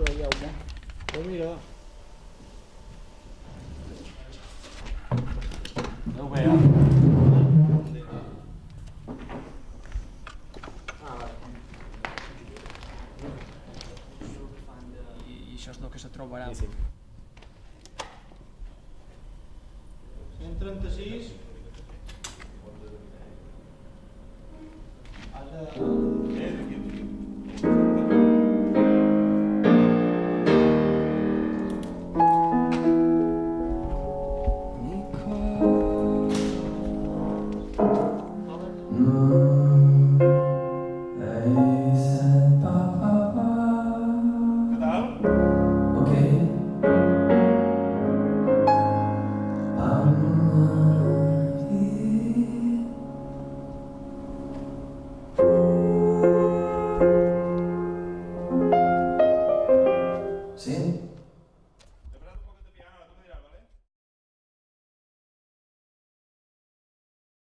Jaume. Però mira... No ho veieu? I això és el que se trobarà. 136. Sí?